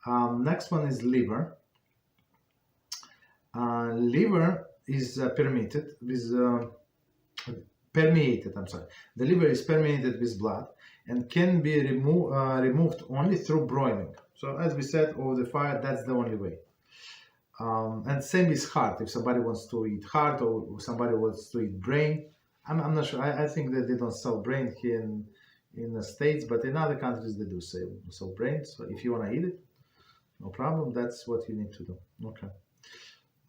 Next one is liver. Liver is permeated. I'm sorry. The liver is permeated with blood and can be removed only through broiling. So as we said, over the fire, that's the only way. And same with heart. If somebody wants to eat heart or somebody wants to eat brain, I'm not sure. I think that they don't sell brain here in the States, but in other countries they do sell brain. So if you want to eat it, no problem. That's what you need to do. Okay.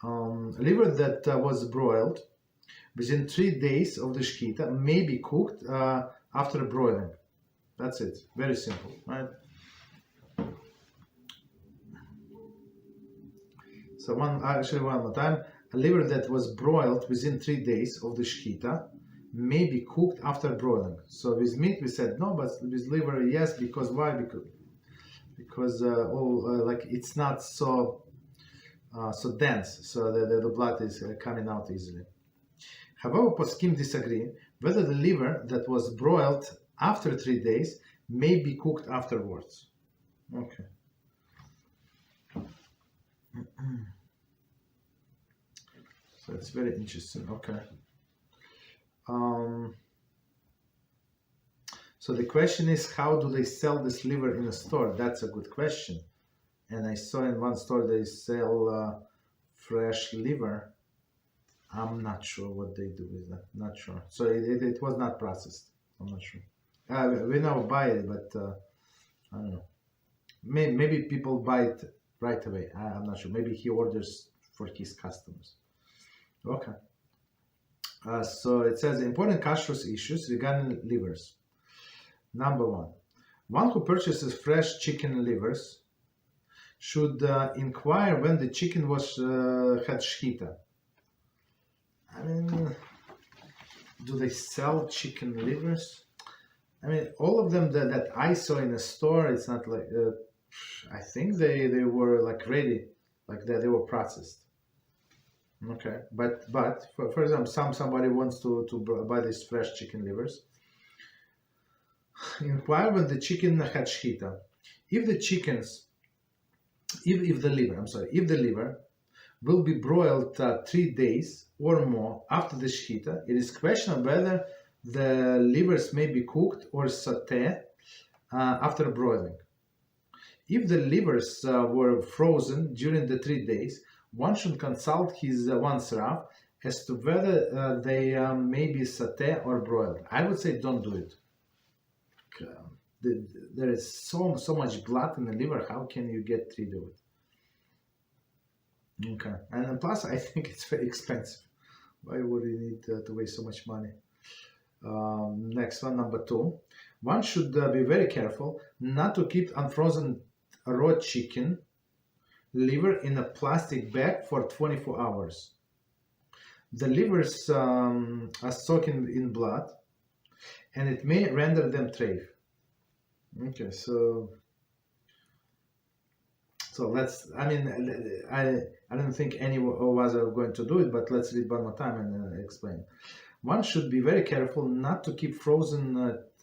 Liver that was broiled within 3 days of the shechita may be cooked after broiling. That's it. Very simple, right? So one more time. A liver that was broiled within 3 days of the shechita may be cooked after broiling. So with meat we said no, but with liver yes. Because why? Because like it's not so dense, so the blood is coming out easily. However, poskim disagree whether the liver that was broiled after 3 days may be cooked afterwards. Okay. So it's very interesting. Okay. So the question is, how do they sell this liver in a store? That's a good question. And I saw in one store they sell fresh liver. I'm not sure what they do with that. Not sure. So it was not processed. I'm not sure. We now buy it, but I don't know. Maybe people buy it right away. I'm not sure. Maybe he orders for his customers. Okay. So it says important kashrut issues regarding livers. Number one who purchases fresh chicken livers should inquire when the chicken was had shechita. I mean, do they sell chicken livers? I mean, all of them that I saw in a store, it's not like, I think they were like ready, like they were processed. Okay, but for example, somebody wants to buy these fresh chicken livers. Inquire when the chicken had shechita. If the liver will be broiled 3 days or more after the shechita, it is questionable whether the livers may be cooked or sauté after broiling. If the livers were frozen during the 3 days, one should consult one's Rav as to whether they may be sauté or broiled. I would say don't do it. There is so much blood in the liver. How can you get rid of it? Okay, and plus I think it's very expensive. Why would you need to waste so much money? Next one, number 2. One should be very careful not to keep unfrozen raw chicken liver in a plastic bag for 24 hours. The livers are soaking in blood, and it may render them treif. Okay, so let's. I mean, I don't think any of us are going to do it, but let's read one more time and explain. One should be very careful not to keep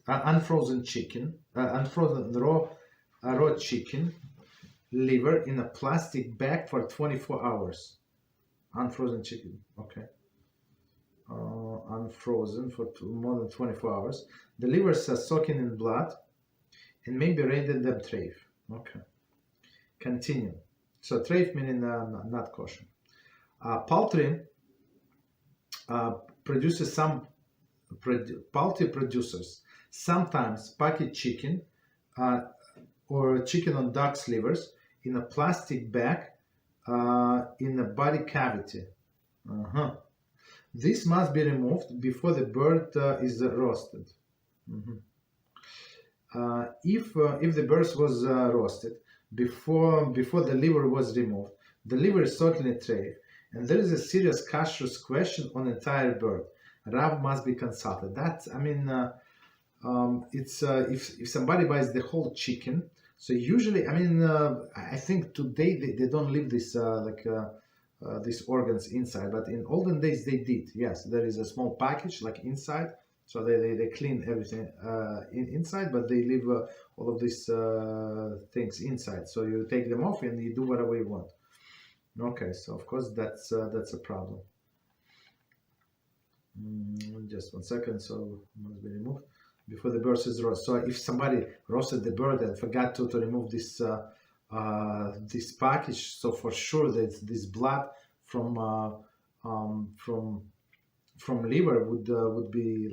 unfrozen raw chicken liver in a plastic bag for 24 hours. Unfrozen chicken, okay. Unfrozen for more than 24 hours. The livers are soaking in blood and maybe render them treif. Okay. Continue. So treif meaning not kosher. Poultry poultry producers sometimes package chicken or chicken on duck's livers in a plastic bag in a body cavity. This must be removed before the bird is roasted. If the bird was roasted before the liver was removed, the liver is certainly treif, and there is a serious kashrut question on the entire bird. Rav must be consulted. That's, I mean, it's if somebody buys the whole chicken. So usually, I mean, I think today they don't leave this these organs inside, but in olden days they did. Yes, there is a small package like inside, So they clean everything inside, but they leave all of these things inside. So you take them off and you do whatever you want. Okay, so of course that's a problem. Just 1 second. So must be removed before the bird is roasted. So if somebody roasted the bird and forgot to remove this this package, so for sure that this blood from liver would be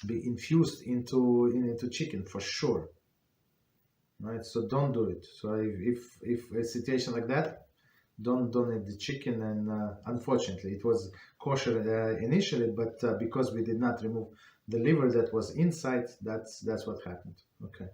be infused into chicken for sure, right? So don't do it. So if a situation like that, don't donate the chicken. And unfortunately it was kosher initially, but because we did not remove the liver that was inside, that's what happened. Okay.